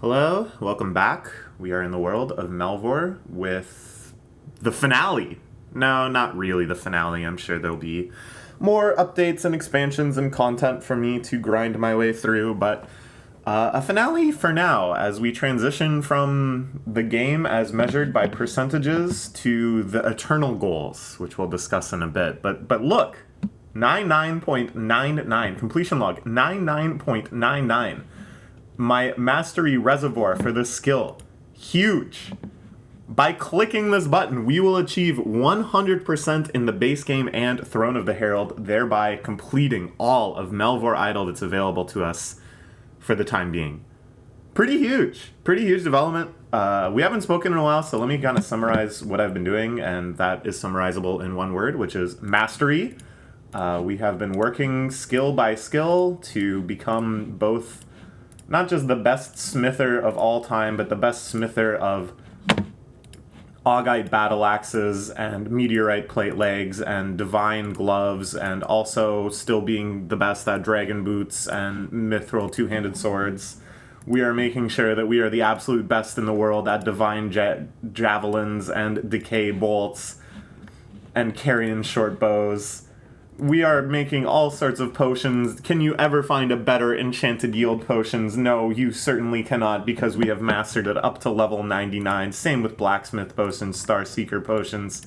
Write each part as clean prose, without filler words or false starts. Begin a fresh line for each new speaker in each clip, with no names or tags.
Hello, welcome back. We are in the world of Melvor with the finale. No, not really the finale. I'm sure there'll be more updates and expansions and content for me to grind my way through, but a finale for now as we transition from the game as measured by percentages to the eternal goals, which we'll discuss in a bit. But look, 99.99 completion log 99.99. My mastery reservoir for this skill, huge. By clicking this button, we will achieve 100% in the base game and Throne of the Herald, thereby completing all of Melvor Idle that's available to us for the time being. Pretty huge development. We haven't spoken in a while, so let me kind of summarize what I've been doing, and that is summarizable in one word, which is mastery. We have been working skill by skill to become both not just the best smither of all time, but the best smither of augite battle axes and meteorite plate legs and divine gloves, and also still being the best at dragon boots and mithril two-handed swords. We are making sure that we are the absolute best in the world at divine javelins and decay bolts and carrion short bows. We are making all sorts of potions. Can you ever find a better enchanted yield potions? No, you certainly cannot, because we have mastered it up to level 99. Same with blacksmith potions, star seeker potions,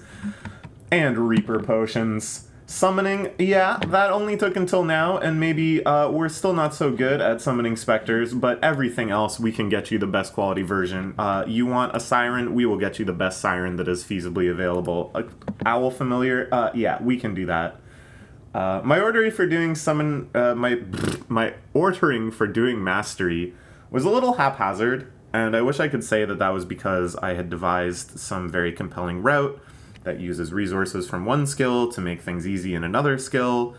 and reaper potions. Summoning, yeah, that only took until now, and maybe we're still not so good at summoning specters, but everything else we can get you the best quality version. You want a siren, we will get you the best siren that is feasibly available. Owl familiar, yeah, we can do that. My ordering for doing my ordering for doing mastery was a little haphazard, and I wish I could say that that was because I had devised some very compelling route that uses resources from one skill to make things easy in another skill,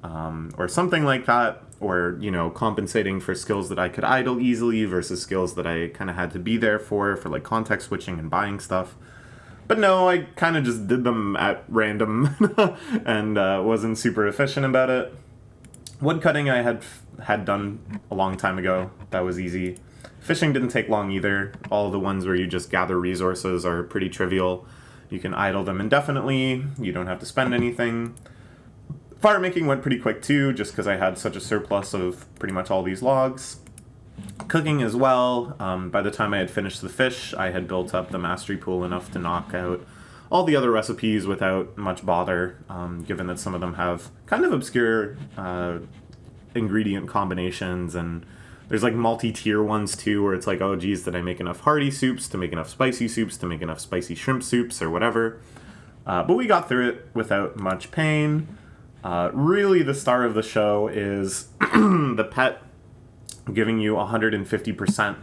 or something like that, or, you know, compensating for skills that I could idle easily versus skills that I kind of had to be there for like context switching and buying stuff. But no, I kind of just did them at random and wasn't super efficient about it. Woodcutting I had done a long time ago. That was easy. Fishing didn't take long either. All the ones where you just gather resources are pretty trivial. You can idle them indefinitely. You don't have to spend anything. Fire making went pretty quick too, just because I had such a surplus of pretty much all these logs. Cooking as well. By the time I had finished the fish, I had built up the mastery pool enough to knock out all the other recipes without much bother, given that some of them have kind of obscure ingredient combinations, and there's like multi-tier ones too, where it's like, oh geez, did I make enough hearty soups to make enough spicy soups to make enough spicy shrimp soups or whatever. But we got through it without much pain. Really the star of the show is the pet giving you 150%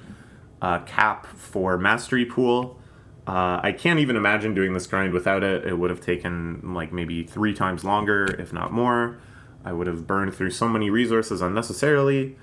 cap for mastery pool. I can't even imagine doing this grind without it. It would have taken like maybe 3 times longer, if not more. I would have burned through so many resources unnecessarily.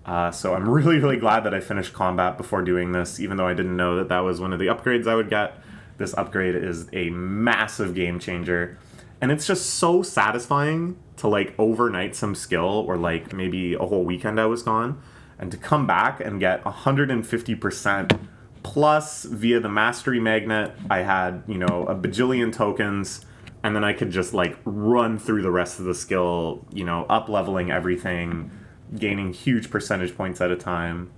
So I'm really glad that I finished combat before doing this, even though I didn't know that that was one of the upgrades I would get. This upgrade is a massive game changer. And it's just so satisfying to like overnight some skill, or like maybe a whole weekend I was gone, and to come back and get 150% plus via the mastery magnet. I had, you know, a bajillion tokens, and then I could just like run through the rest of the skill, you know, up leveling everything, gaining huge percentage points at a time.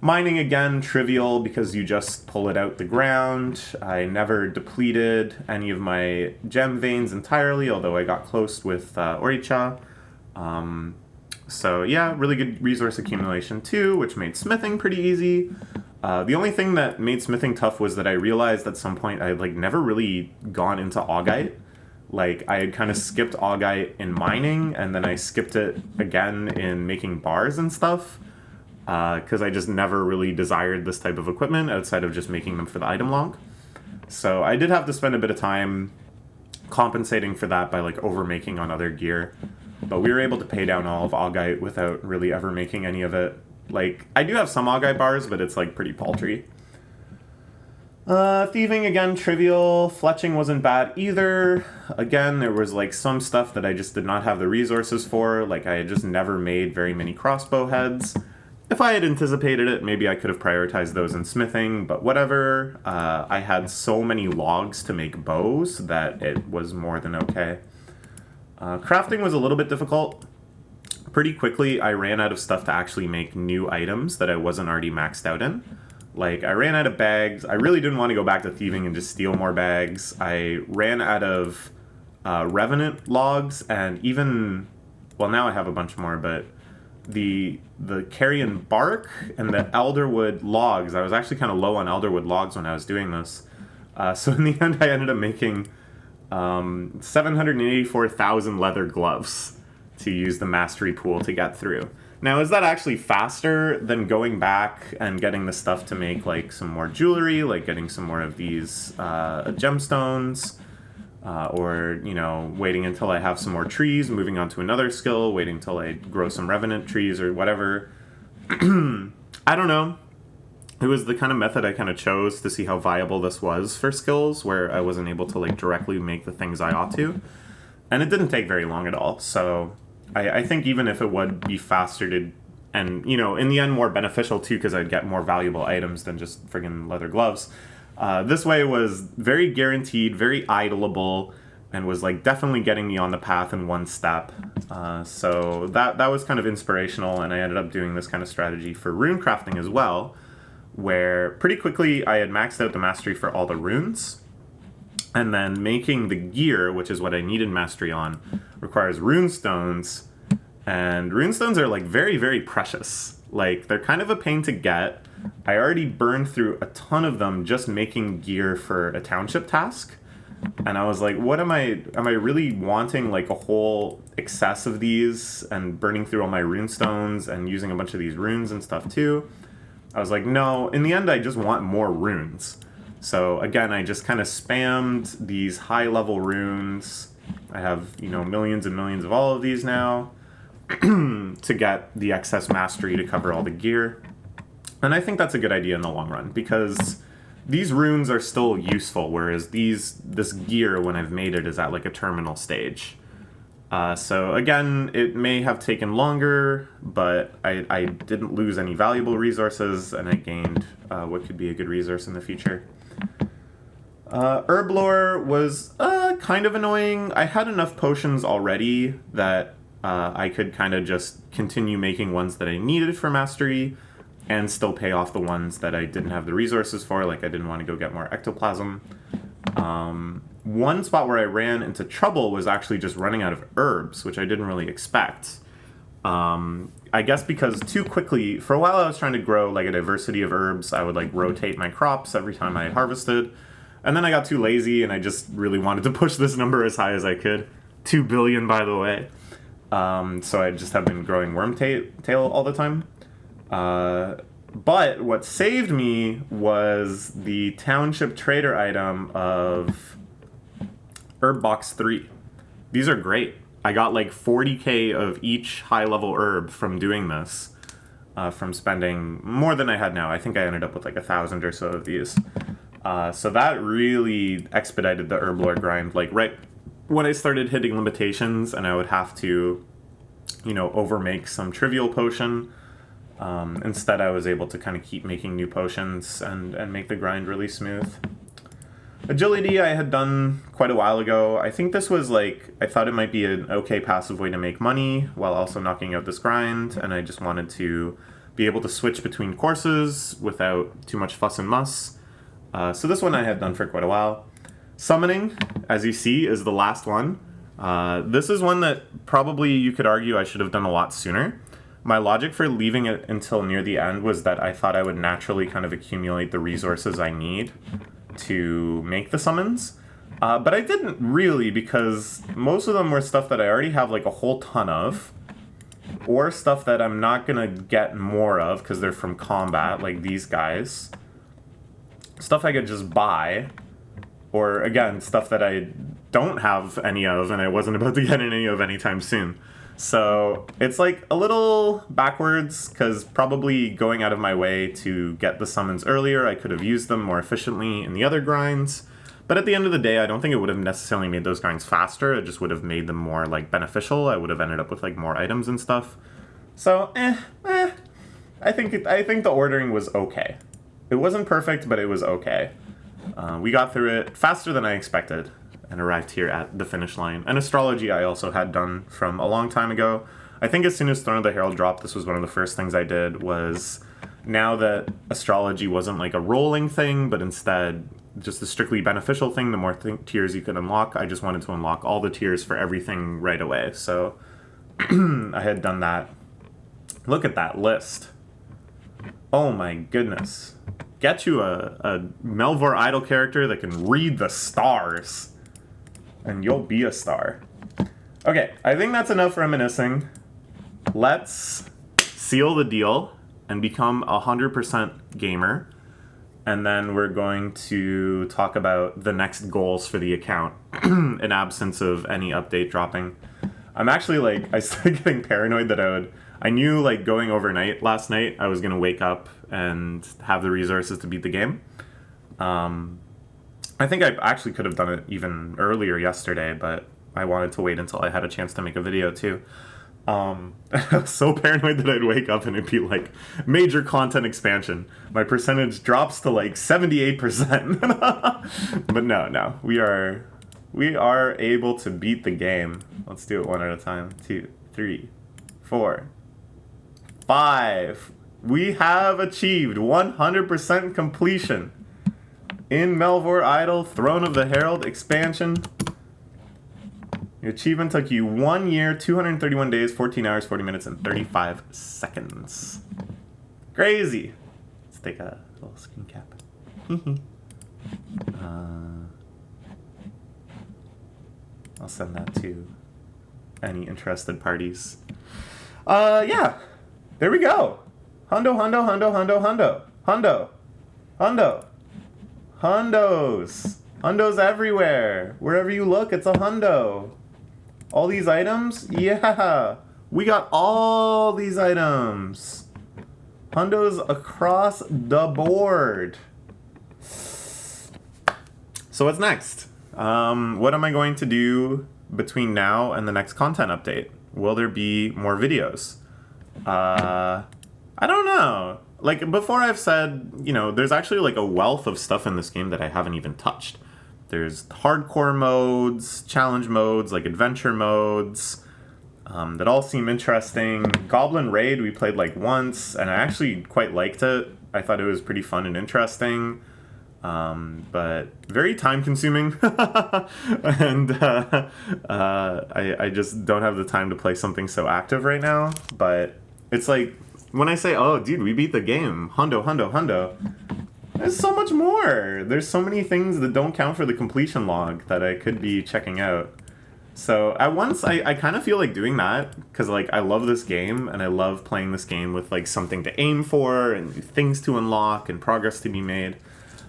Mining again, trivial because you just pull it out the ground. I never depleted any of my gem veins entirely, although I got close with Oricha. So yeah, really good resource accumulation too, which made smithing pretty easy. The only thing that made smithing tough was that I realized at some point I had like never really gone into augite. Like I had kind of skipped augite in mining, and then I skipped it again in making bars and stuff, because I just never really desired this type of equipment outside of just making them for the item log. So I did have to spend a bit of time compensating for that by like overmaking on other gear. But we were able to pay down all of augite without really ever making any of it. Like, I do have some augite bars, but it's like pretty paltry. Thieving, again, trivial. Fletching wasn't bad either. Again, there was like some stuff that I just did not have the resources for. Like, I had just never made very many crossbow heads. if I had anticipated it, maybe I could have prioritized those in smithing, but whatever. I had so many logs to make bows that it was more than okay. Crafting was a little bit difficult. Pretty quickly, I ran out of stuff to actually make new items that I wasn't already maxed out in. Like, I ran out of bags. I really didn't want to go back to thieving and just steal more bags. I ran out of revenant logs, and even... Well, now I have a bunch more, but the carrion bark and the elderwood logs, I was actually kind of low on elderwood logs when I was doing this. So in the end, I ended up making 784,000 leather gloves to use the mastery pool to get through. Now, is that actually faster than going back and getting the stuff to make like some more jewelry, like getting some more of these gemstones, or, you know, waiting until I have some more trees, moving on to another skill, waiting until I grow some revenant trees or whatever? I don't know. It was the kind of method I kind of chose to see how viable this was for skills where I wasn't able to like directly make the things I ought to. And it didn't take very long at all. So I think even if it would be faster to, and, you know, in the end more beneficial too, because I'd get more valuable items than just friggin' leather gloves. This way was very guaranteed, very idleable, and was like definitely getting me on the path in one step. So that was kind of inspirational, and I ended up doing this kind of strategy for rune crafting as well, where pretty quickly I had maxed out the mastery for all the runes, and then making the gear, which is what I needed mastery on, requires rune stones, and rune stones are like very, very precious. Like, they're kind of a pain to get. I already burned through a ton of them just making gear for a township task. And I was like, what am I really wanting like a whole excess of these and burning through all my rune stones and using a bunch of these runes and stuff too? I was like, no, in the end, I just want more runes. So again, I just kind of spammed these high level runes. I have, you know, millions and millions of all of these now to get the excess mastery to cover all the gear. And I think that's a good idea in the long run, because these runes are still useful, whereas this gear, when I've made it, is at like a terminal stage. So again, it may have taken longer, but I didn't lose any valuable resources, and I gained what could be a good resource in the future. Herb lore was kind of annoying. I had enough potions already that I could kind of just continue making ones that I needed for mastery, and still pay off the ones that I didn't have the resources for, like I didn't want to go get more ectoplasm. One spot where I ran into trouble was actually just running out of herbs, which I didn't really expect. I guess because too quickly, for a while I was trying to grow like a diversity of herbs. I would like rotate my crops every time I harvested. And then I got too lazy and I just really wanted to push this number as high as I could. 2 billion, by the way. So I just have been growing wormtail all the time. But what saved me was the township trader item of herb box 3. These are great. I got like 40k of each high level herb from doing this, from spending more than I had now. I think I ended up with like 1,000 or so of these. So that really expedited the herb lore grind. Like right when I started hitting limitations and I would have to, you know, overmake some trivial potion. Instead, I was able to kind of keep making new potions and make the grind really smooth. Agility I had done quite a while ago. I think this was like, I thought it might be an okay passive way to make money while also knocking out this grind, and I just wanted to be able to switch between courses without too much fuss and muss. So this one I had done for quite a while. Summoning, as you see, is the last one. This is one that probably you could argue I should have done a lot sooner. My logic for leaving it until near the end was that I thought I would naturally kind of accumulate the resources I need to make the summons. But I didn't really, because most of them were stuff that I already have like a whole ton of, or stuff that I'm not going to get more of because they're from combat, like these guys. Stuff I could just buy, or again, stuff that I don't have any of and I wasn't about to get any of anytime soon. So it's like a little backwards, because probably going out of my way to get the summons earlier, I could have used them more efficiently in the other grinds. But at the end of the day, I don't think it would have necessarily made those grinds faster. It just would have made them more like beneficial. I would have ended up with like more items and stuff. So, I I think the ordering was okay. It wasn't perfect, but it was okay. We got through it faster than I expected and arrived here at the finish line. And astrology I also had done from a long time ago. I think as soon as Throne of the Herald dropped, this was one of the first things I did, was now that astrology wasn't like a rolling thing, but instead just a strictly beneficial thing, the more tiers you could unlock, I just wanted to unlock all the tiers for everything right away. So I had done that. Look at that list. Oh my goodness. Get you a Melvor Idle character that can read the stars, and you'll be a star. Okay, I think that's enough reminiscing. Let's seal the deal and become 100% gamer. And then we're going to talk about the next goals for the account in absence of any update dropping. I'm actually like, I started getting paranoid that I knew like going overnight last night, I was going to wake up and have the resources to beat the game. I think I actually could have done it even earlier yesterday, but I wanted to wait until I had a chance to make a video too. I was so paranoid that I'd wake up and it'd be like major content expansion. My percentage drops to like 78%. But no, we are able to beat the game. Let's do it one at a time. 2, 3, 4, 5. We have achieved 100% completion in Melvor Idle Throne of the Herald expansion. The achievement took you 1 year, 231 days, 14 hours, 40 minutes, and 35 seconds. Crazy. Let's take a little screen cap. I'll send that to any interested parties. Yeah. There we go. Hundo. Hundos. Hundos everywhere. Wherever you look, it's a hundo. All these items? Yeah. We got all these items. Hundos across the board. So what's next? What am I going to do between now and the next content update? Will there be more videos? I don't know. Like, before I've said, there's actually like a wealth of stuff in this game that I haven't even touched. There's hardcore modes, challenge modes, like adventure modes, that all seem interesting. Goblin Raid we played like once, and I actually quite liked it. I thought it was pretty fun and interesting, but very time consuming. And I just don't have the time to play something so active right now. But it's like, when I say, oh, dude, we beat the game, hundo, there's so much more. There's so many things that don't count for the completion log that I could be checking out. So at once, I kind of feel like doing that, because like I love this game, and I love playing this game with like something to aim for, and things to unlock, and progress to be made.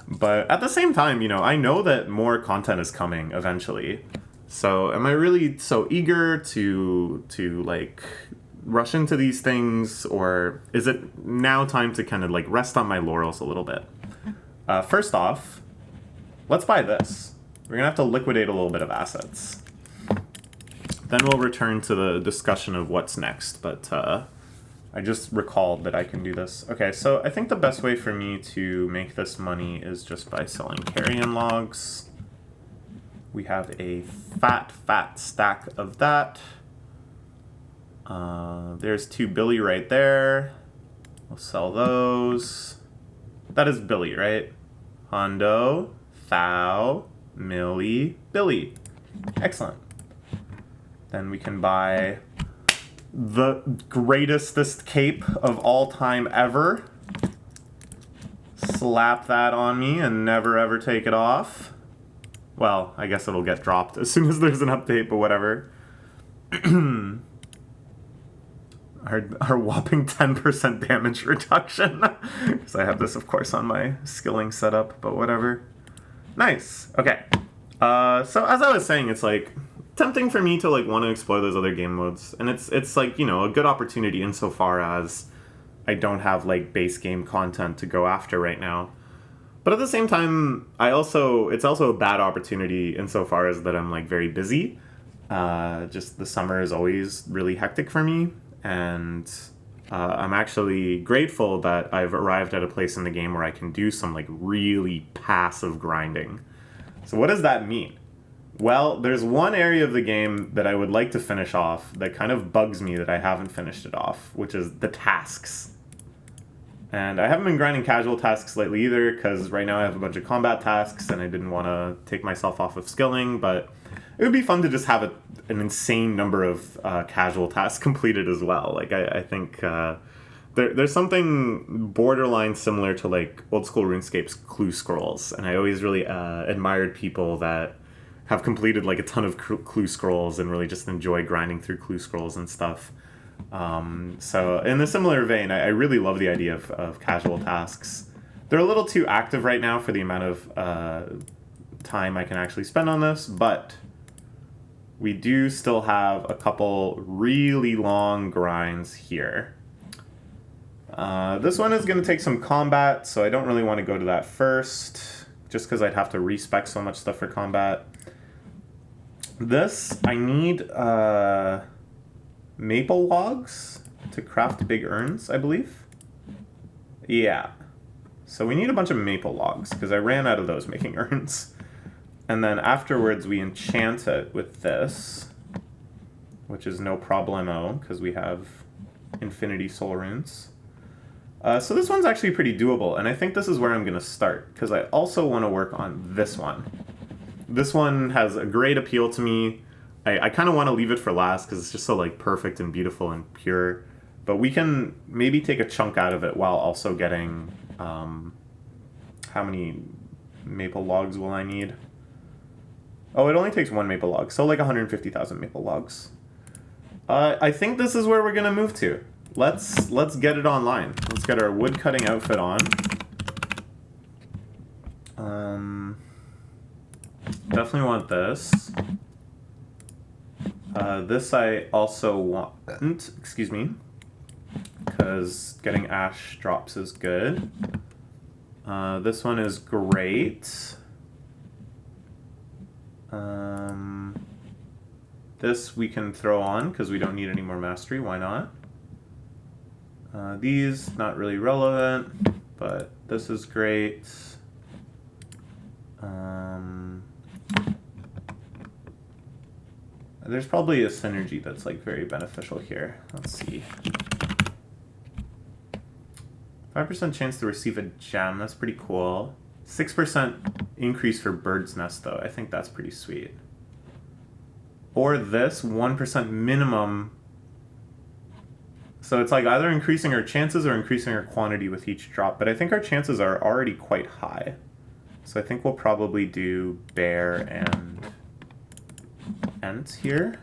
But at the same time, I know that more content is coming eventually. So am I really so eager to like rush into these things, or is it now time to kind of like rest on my laurels a little bit? First off, let's buy this. We're gonna have to liquidate a little bit of assets. Then we'll return to the discussion of what's next, but I just recalled that I can do this. Okay, so I think the best way for me to make this money is just by selling carrion logs. We have a fat stack of that. There's 2 Billy right there. We'll sell those. That is Billy, right? Hondo, Thou, Millie, Billy. Excellent. Then we can buy the greatest cape of all time ever. Slap that on me and never ever take it off. Well, I guess it'll get dropped as soon as there's an update, but whatever. Our whopping 10% damage reduction. Because I have this, of course, on my skilling setup, but whatever. Nice. Okay. So as I was saying, it's like tempting for me to like want to explore those other game modes, and it's like, a good opportunity insofar as I don't have like base game content to go after right now. But at the same time, it's also a bad opportunity insofar as that I'm like very busy. Just the summer is always really hectic for me. And I'm actually grateful that I've arrived at a place in the game where I can do some like really passive grinding. So what does that mean? Well, there's one area of the game that I would like to finish off that kind of bugs me that I haven't finished it off, which is the tasks. And I haven't been grinding casual tasks lately either, because right now I have a bunch of combat tasks and I didn't want to take myself off of skilling, but it would be fun to just have an insane number of casual tasks completed as well. Like, I think there's something borderline similar to, like, old school RuneScape's clue scrolls, and I always really admired people that have completed, like, a ton of clue scrolls and really just enjoy grinding through clue scrolls and stuff. So in a similar vein, I really love the idea of casual tasks. They're a little too active right now for the amount of time I can actually spend on this, but we do still have a couple really long grinds here. This one is going to take some combat, so I don't really want to go to that first, just because I'd have to respec so much stuff for combat. This, I need maple logs to craft big urns, I believe. Yeah. So we need a bunch of maple logs, because I ran out of those making urns. And then afterwards we enchant it with this, which is no problemo, because we have infinity soul runes. So this one's actually pretty doable, and I think this is where I'm going to start, because I also want to work on this one. This one has a great appeal to me. I kind of want to leave it for last because it's just so like perfect and beautiful and pure. But we can maybe take a chunk out of it while also getting... how many maple logs will I need? Oh, it only takes one maple log, so like 150,000 maple logs. I think this is where we're going to move to. Let's get it online. Let's get our wood cutting outfit on. Definitely want this. This I also want, excuse me, because getting ash drops is good. This one is great. This we can throw on because we don't need any more mastery, why not? These, not really relevant, but this is great. There's probably a synergy that's like very beneficial here. Let's see. 5% chance to receive a gem, that's pretty cool. 6% increase for bird's nest though, I think that's pretty sweet. Or this, 1% minimum. So it's like either increasing our chances or increasing our quantity with each drop, but I think our chances are already quite high. So I think we'll probably do bear and ent here.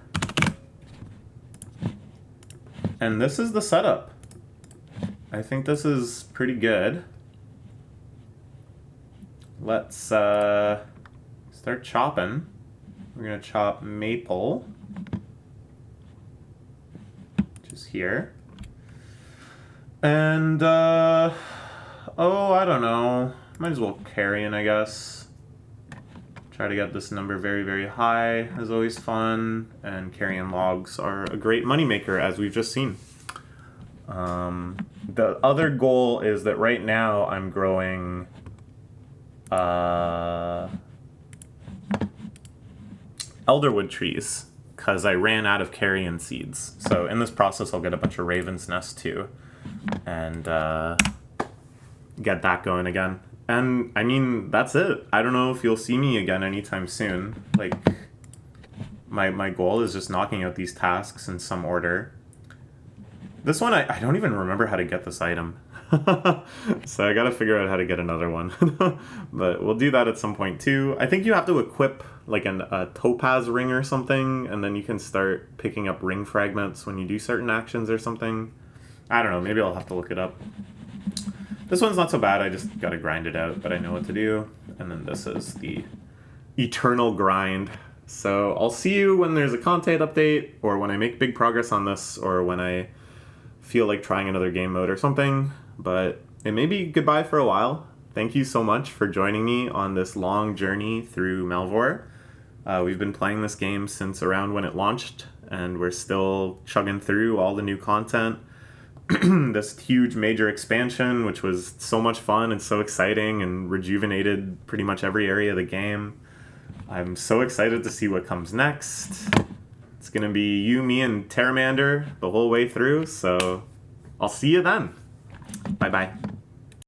And this is the setup. I think this is pretty good. Let's start chopping. We're gonna chop maple, which is here. And, oh, I don't know. Might as well carrion, I guess. Try to get this number very, very high is always fun. And carrion logs are a great moneymaker, as we've just seen. The other goal is that right now I'm growing elderwood trees because I ran out of carrion seeds. So in this process I'll get a bunch of raven's nest too and get that going again. And I mean, that's it. I don't know if you'll see me again anytime soon. Like, my goal is just knocking out these tasks in some order. This one, I don't even remember how to get this item. So I gotta figure out how to get another one. But we'll do that at some point too. I think you have to equip like a topaz ring or something, and then you can start picking up ring fragments when you do certain actions or something. I don't know, maybe I'll have to look it up. This one's not so bad, I just gotta grind it out, but I know what to do. And then this is the eternal grind. So I'll see you when there's a content update, or when I make big progress on this, or when I feel like trying another game mode or something. But it may be goodbye for a while. Thank you so much for joining me on this long journey through Melvor. We've been playing this game since around when it launched, and we're still chugging through all the new content. this huge major expansion, which was so much fun and so exciting and rejuvenated pretty much every area of the game. I'm so excited to see what comes next. It's going to be you, me, and Terramander the whole way through, so I'll see you then. Bye-bye.